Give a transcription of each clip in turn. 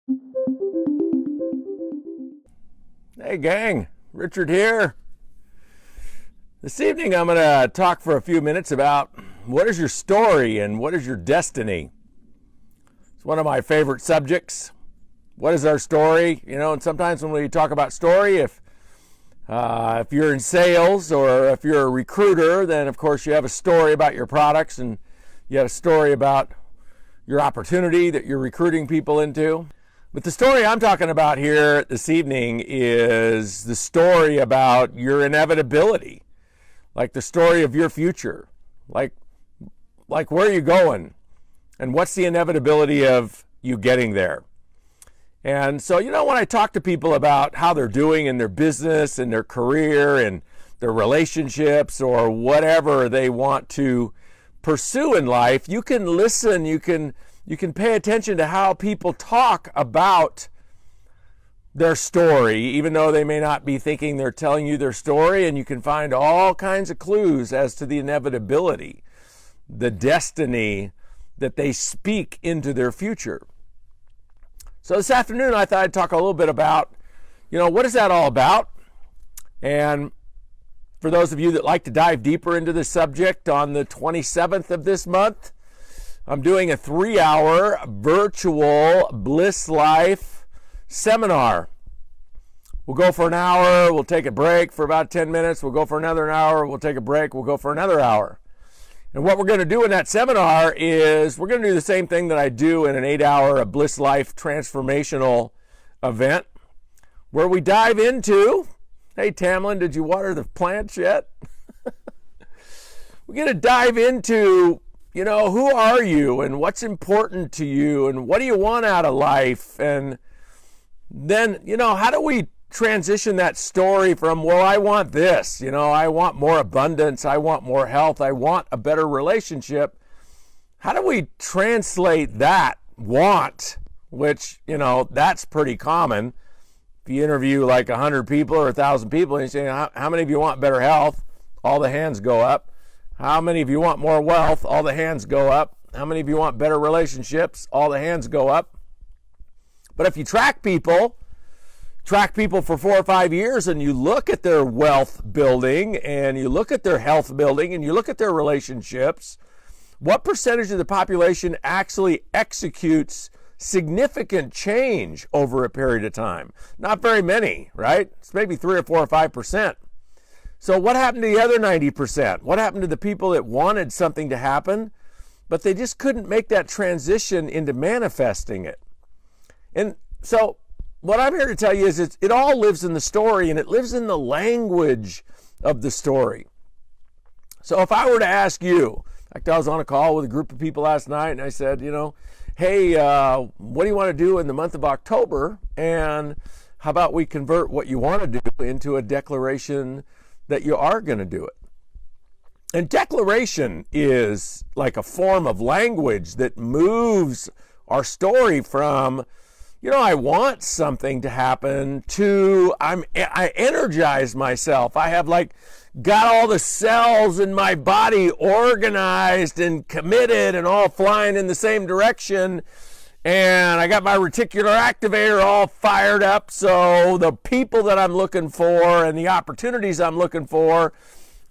Hey gang, Richard here. This evening I'm going to talk for a few minutes about what is your story and what is your destiny. It's one of my favorite subjects. What is our story? You know, and sometimes when we talk about story, if you're in sales or if you're a recruiter, then of course you have a story about your products and you have a story about your opportunity that you're recruiting people into. But the story I'm talking about here this evening is the story about your inevitability, like the story of your future, like where are you going and what's the inevitability of you getting there. And so, you know, when I talk to people about how they're doing in their business and their career and their relationships or whatever they want to pursue in life, you can listen, you can pay attention to how people talk about their story, even though they may not be thinking they're telling you their story, and you can find all kinds of clues as to the inevitability, the destiny that they speak into their future. So this afternoon I thought I'd talk a little bit about, you know, what is that all about? And for those of you that like to dive deeper into this subject, on the 27th of this month, I'm doing a 3-hour virtual Bliss Life seminar. We'll go for an hour, we'll take a break for about 10 minutes, we'll go for another hour, we'll take a break, we'll go for another hour. And what we're going to do in that seminar is we're going to do the same thing that I do in an 8-hour Bliss Life transformational event, where we dive into, hey Tamlin, did you water the plants yet? We're going to dive into, you know, who are you and what's important to you and what do you want out of life? And then, you know, how do we transition that story from, well, I want this, you know, I want more abundance, I want more health, I want a better relationship. How do we translate that want, which, you know, that's pretty common. If you interview like 100 people or 1,000 people and you say, how many of you want better health? All the hands go up. How many of you want more wealth? All the hands go up. How many of you want better relationships? All the hands go up. But if you track people for 4 or 5 years and you look at their wealth building and you look at their health building and you look at their relationships, what percentage of the population actually executes significant change over a period of time? Not very many, right? It's maybe 3 or 4 or 5%. So what happened to the other 90%? What happened to the people that wanted something to happen, but they just couldn't make that transition into manifesting it? And so what I'm here to tell you is it all lives in the story, and it lives in the language of the story. So if I were to ask you, like I was on a call with a group of people last night, and I said, you know, hey, what do you want to do in the month of October? And how about we convert what you want to do into a declaration that you are going to do it? And declaration is like a form of language that moves our story from, you know, I want something to happen, to I energize myself. I have like got all the cells in my body organized and committed and all flying in the same direction. And I got my reticular activator all fired up. So the people that I'm looking for and the opportunities I'm looking for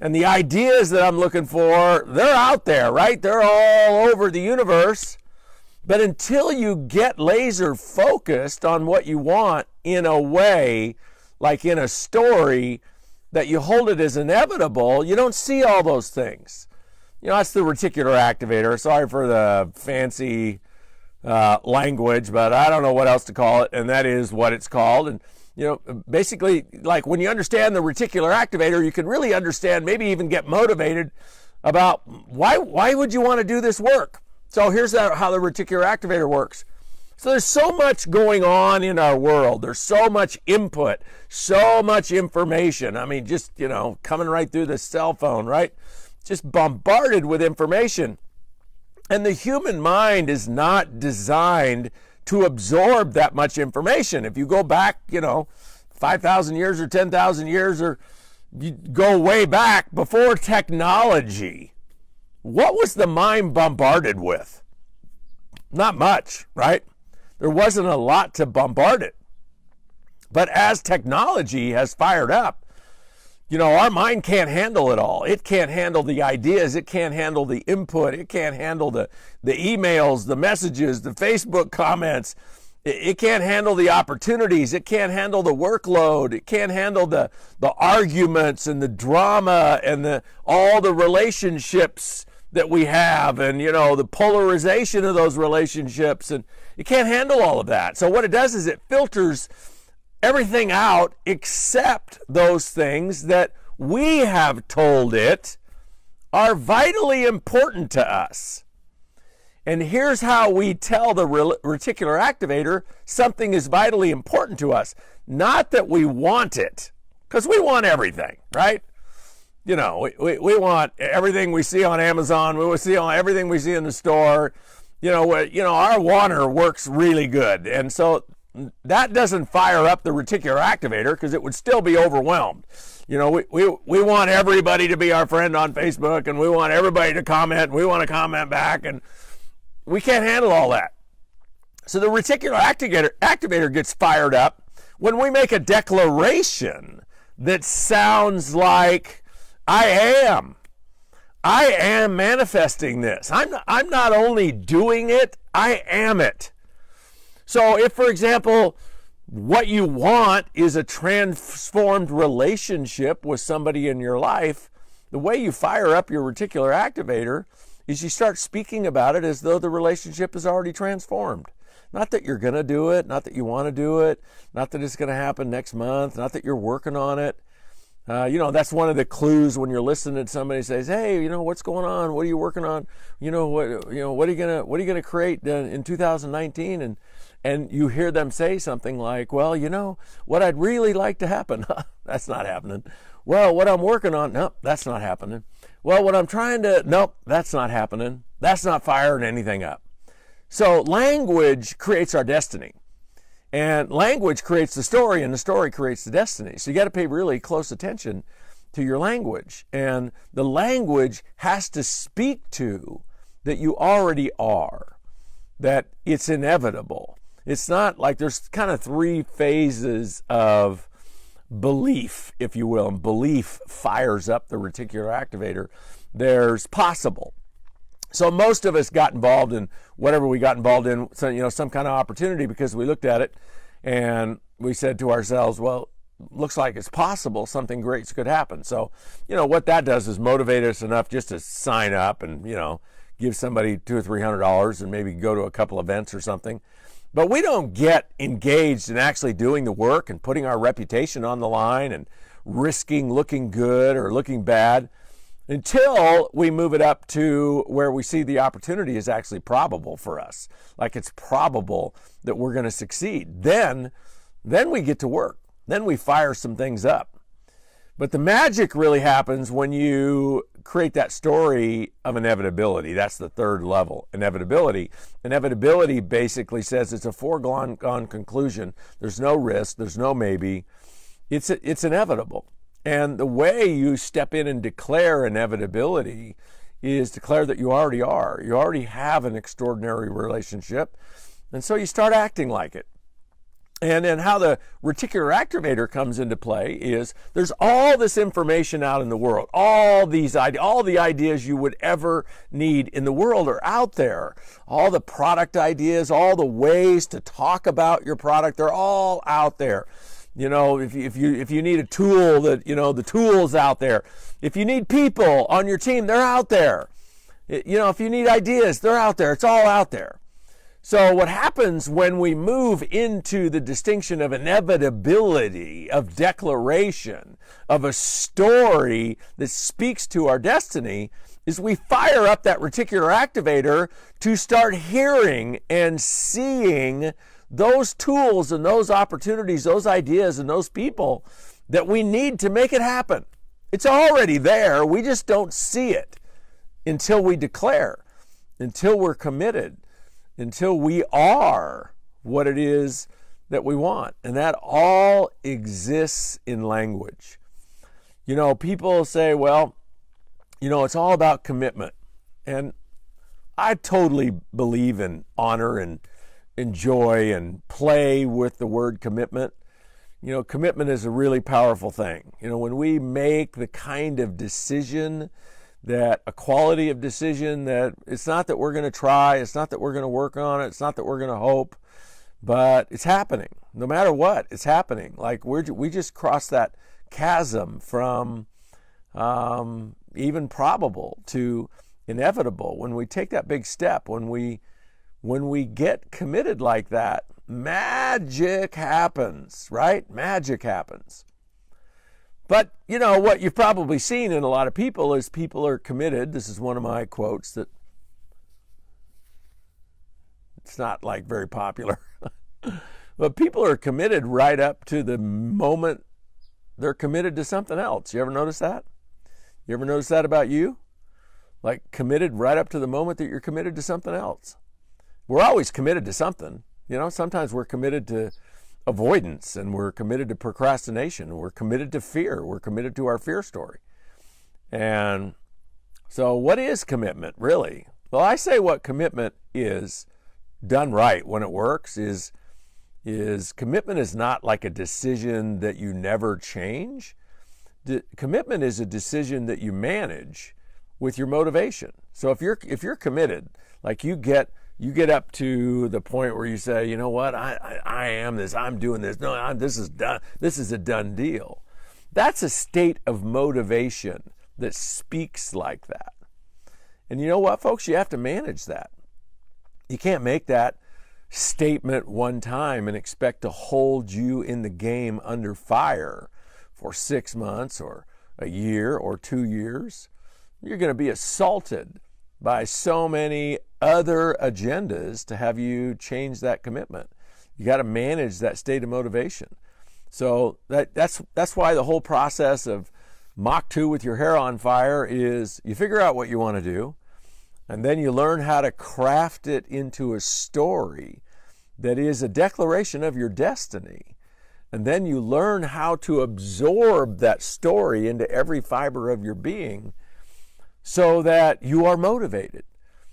and the ideas that I'm looking for, they're out there, right? They're all over the universe. But until you get laser focused on what you want in a way, like in a story, that you hold it as inevitable, you don't see all those things. You know, that's the reticular activator. Sorry for the fancy language, but I don't know what else to call it, and that is what it's called. And, you know, basically, like when you understand the reticular activator, you can really understand, maybe even get motivated about why would you want to do this work? So here's how the reticular activator works. So there's so much going on in our world. There's so much input, so much information. I mean, just, you know, coming right through the cell phone, right? Just bombarded with information. And the human mind is not designed to absorb that much information. If you go back, you know, 5,000 years or 10,000 years, or you go way back before technology, what was the mind bombarded with? Not much, right? There wasn't a lot to bombard it. But as technology has fired up, our mind can't handle it all. It can't handle the ideas. It can't handle the input. It can't handle the emails, the messages, the Facebook comments. It can't handle the opportunities. It can't handle the workload. It can't handle the arguments and the drama and all the relationships that we have and, the polarization of those relationships. And it can't handle all of that. So what it does is it filters everything out except those things that we have told it are vitally important to us. And here's how we tell the reticular activator something is vitally important to us. Not that we want it, because we want everything, right? We want everything we see on Amazon. We see on everything we see in the store. Our wanter works really good. And so that doesn't fire up the reticular activator because it would still be overwhelmed. We want everybody to be our friend on Facebook, and we want everybody to comment, and we want to comment back, and we can't handle all that. So the reticular activator gets fired up when we make a declaration that sounds like, I am manifesting this. I'm not only doing it, I am it. So if, for example, what you want is a transformed relationship with somebody in your life, the way you fire up your reticular activator is you start speaking about it as though the relationship is already transformed. Not that you're going to do it, not that you want to do it, not that it's going to happen next month, not that you're working on it. That's one of the clues when you're listening to somebody says, hey, what's going on? What are you working on? What are you going to create in 2019? And you hear them say something like, well, what I'd really like to happen. That's not happening. Well, what I'm working on. Nope, that's not happening. Well, what I'm trying to. Nope, that's not happening. That's not firing anything up. So language creates our destiny. And language creates the story, and the story creates the destiny. So you got to pay really close attention to your language. And the language has to speak to that you already are, that it's inevitable. It's not like there's kind of three phases of belief, if you will, and belief fires up the reticular activator. There's possible. So most of us got involved in whatever we got involved in, some kind of opportunity because we looked at it and we said to ourselves, well, looks like it's possible something great could happen. So, what that does is motivate us enough just to sign up and, give somebody $200 or $300 and maybe go to a couple events or something. But we don't get engaged in actually doing the work and putting our reputation on the line and risking looking good or looking bad until we move it up to where we see the opportunity is actually probable for us. Like it's probable that we're going to succeed. Then we get to work. Then we fire some things up. But the magic really happens when you create that story of inevitability. That's the third level, inevitability. Inevitability basically says it's a foregone conclusion. There's no risk. There's no maybe. It's inevitable. And the way you step in and declare inevitability is declare that you already are. You already have an extraordinary relationship. And so you start acting like it. And then how the reticular activator comes into play is there's all this information out in the world. All the ideas you would ever need in the world are out there. All the product ideas, all the ways to talk about your product, they're all out there. If you need a tool, the tool's out there. If you need people on your team, they're out there. If you need ideas, they're out there. It's all out there. So what happens when we move into the distinction of inevitability, of declaration, of a story that speaks to our destiny, is we fire up that reticular activator to start hearing and seeing those tools and those opportunities, those ideas and those people that we need to make it happen. It's already there. We just don't see it until we declare, until we're committed, until we are what it is that we want. And that all exists in language. People say, well, it's all about commitment. And I totally believe in honor and enjoy and play with the word commitment. Commitment is a really powerful thing. When we make the kind of decision, that a quality of decision, that it's not that we're going to try, it's not that we're going to work on it, it's not that we're going to hope, but it's happening. No matter what, it's happening. Like we just crossed that chasm from even probable to inevitable. When we take that big step, when we get committed like that, magic happens, right? Magic happens. But, what you've probably seen in a lot of people is people are committed. This is one of my quotes that it's not like very popular. But people are committed right up to the moment they're committed to something else. You ever notice that? You ever notice that about you? Like committed right up to the moment that you're committed to something else. We're always committed to something. Sometimes we're committed to avoidance, and we're committed to procrastination, we're committed to fear, we're committed to our fear story. And so what is commitment really? Well, I say what commitment is, done right when it works, is commitment is not like a decision that you never change. Commitment is a decision that you manage with your motivation. So if you're committed, like you get up to the point where you say, you know what, I am this, I'm doing this, no, this is done, this is a done deal. That's a state of motivation that speaks like that. And you know what, folks, you have to manage that. You can't make that statement one time and expect to hold you in the game under fire for 6 months or a year or 2 years. You're going to be assaulted by so many other agendas to have you change that commitment. You got to manage that state of motivation. So that's why the whole process of Mach 2 with your hair on fire is you figure out what you want to do, and then you learn how to craft it into a story that is a declaration of your destiny. And then you learn how to absorb that story into every fiber of your being so that you are motivated.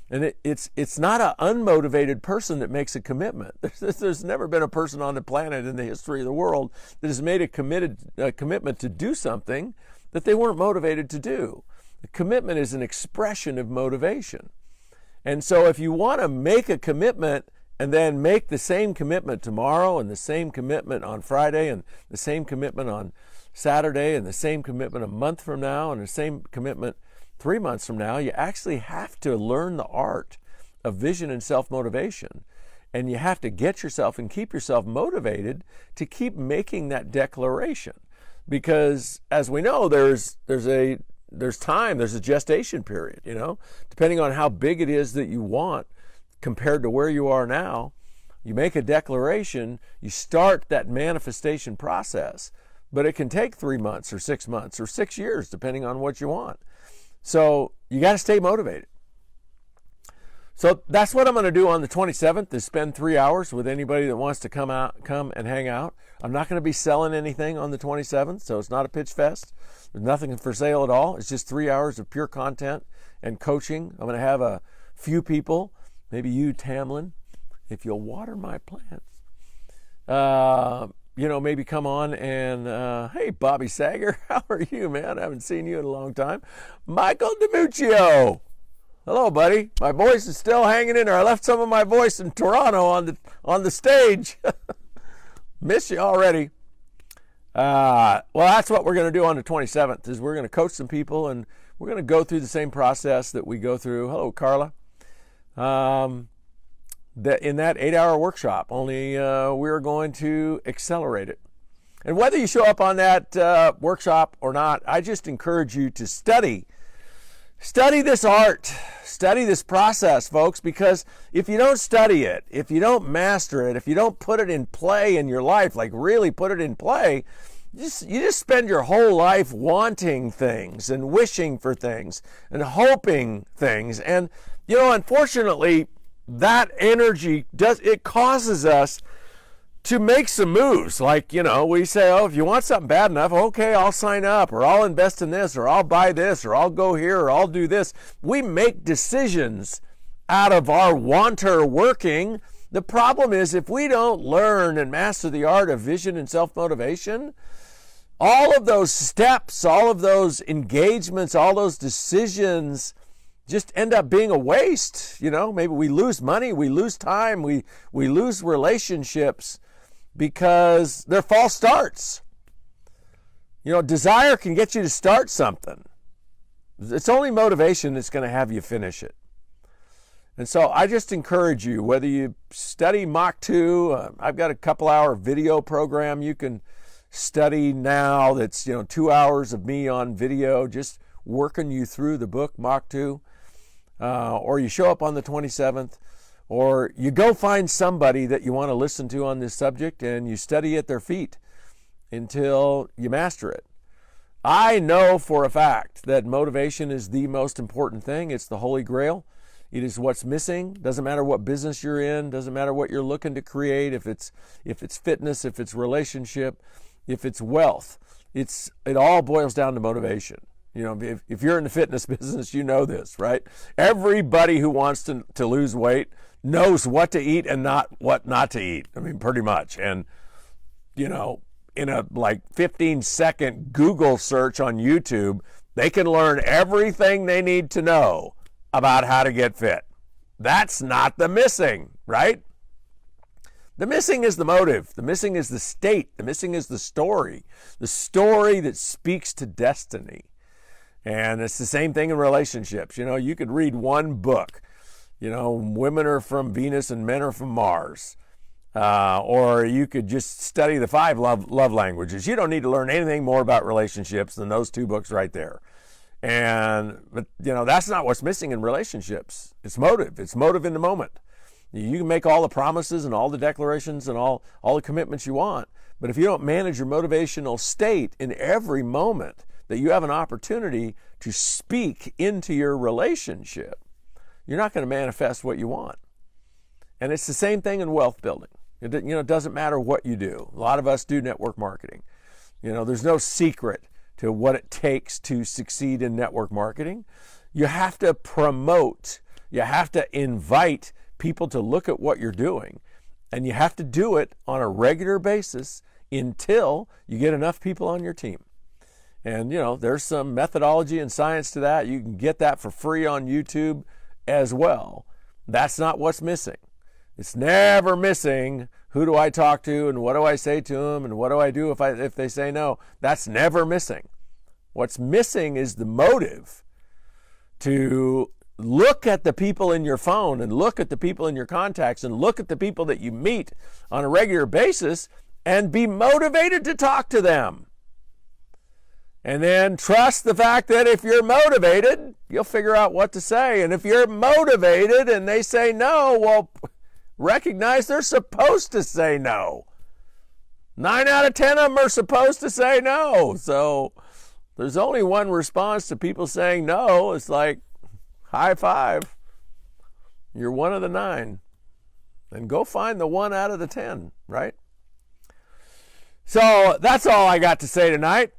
And it's not an unmotivated person that makes a commitment. There's never been a person on the planet in the history of the world that has made a commitment to do something that they weren't motivated to do. A commitment is an expression of motivation. And so if you want to make a commitment and then make the same commitment tomorrow and the same commitment on Friday and the same commitment on Saturday and the same commitment a month from now and the same commitment 3 months from now, you actually have to learn the art of vision and self-motivation. And you have to get yourself and keep yourself motivated to keep making that declaration. Because as we know, there's time, there's a gestation period, depending on how big it is that you want compared to where you are now. You make a declaration, you start that manifestation process, but it can take 3 months or 6 months or 6 years, depending on what you want. So you got to stay motivated. So that's what I'm going to do on the 27th, is spend 3 hours with anybody that wants to come and hang out. I'm not going to be selling anything on the 27th, so it's not a pitch fest. There's nothing for sale at all. It's just 3 hours of pure content and coaching. I'm going to have a few people, maybe you, Tamlin, if you'll water my plants. Maybe come on and, hey, Bobby Sager, how are you, man? I haven't seen you in a long time. Michael DiMuccio. Hello, buddy. My voice is still hanging in there. I left some of my voice in Toronto on the stage. Miss you already. Well, that's what we're going to do on the 27th, is we're going to coach some people, and we're going to go through the same process that we go through. Hello, Carla. In that 8-hour workshop, only we're going to accelerate it. And whether you show up on that workshop or not, I just encourage you to study this art, study this process, folks, because if you don't study it, if you don't master it, if you don't put it in play in your life, like really put it in play, you just spend your whole life wanting things and wishing for things and hoping things. And, unfortunately, that energy causes us to make some moves. Like, we say, oh, if you want something bad enough, okay, I'll sign up, or I'll invest in this, or I'll buy this, or I'll go here, or I'll do this. We make decisions out of our wanter working The problem is if we don't learn and master the art of vision and self-motivation, all of those steps, all of those engagements, all those decisions just end up being a waste. You know, maybe we lose money, we lose time, we lose relationships because they're false starts. You know, desire can get you to start something. It's only motivation that's going to have you finish it. And so I just encourage you, whether you study Mach 2, I've got a couple-hour video program you can study now that's, 2 hours of me on video just working you through the book Mach 2. Or you show up on the 27th, or you go find somebody that you want to listen to on this subject and you study at their feet until you master it. I know for a fact that motivation is the most important thing. It's the Holy Grail. It is what's missing. Doesn't matter what business you're in. Doesn't matter what you're looking to create. If it's fitness, if it's relationship, if it's wealth, it all boils down to motivation. You know, if you're in the fitness business, you know this, right? Everybody who wants to lose weight knows what to eat and what not to eat. I mean, pretty much. And, in a 15-second Google search on YouTube, they can learn everything they need to know about how to get fit. That's not the missing, right? The missing is the motive. The missing is the state. The missing is the story that speaks to destiny. And it's the same thing in relationships. You could read one book, women are from Venus and men are from Mars. Or you could just study the 5 love languages. You don't need to learn anything more about relationships than those 2 books right there. But that's not what's missing in relationships. It's motive. It's motive in the moment. You can make all the promises and all the declarations and all the commitments you want. But if you don't manage your motivational state in every moment that you have an opportunity to speak into your relationship, you're not going to manifest what you want. And it's the same thing in wealth building. It doesn't matter what you do. A lot of us do network marketing. There's no secret to what it takes to succeed in network marketing. You have to promote. You have to invite people to look at what you're doing. And you have to do it on a regular basis until you get enough people on your team. And, there's some methodology and science to that. You can get that for free on YouTube as well. That's not what's missing. It's never missing who do I talk to and what do I say to them and what do I do if they say no. That's never missing. What's missing is the motive to look at the people in your phone and look at the people in your contacts and look at the people that you meet on a regular basis and be motivated to talk to them. And then trust the fact that if you're motivated, you'll figure out what to say. And if you're motivated and they say no, well, recognize they're supposed to say no. 9 out of 10 of them are supposed to say no. So there's only one response to people saying no. It's like, high five. You're one of the 9. And go find the 1 out of the 10, right? So that's all I got to say tonight.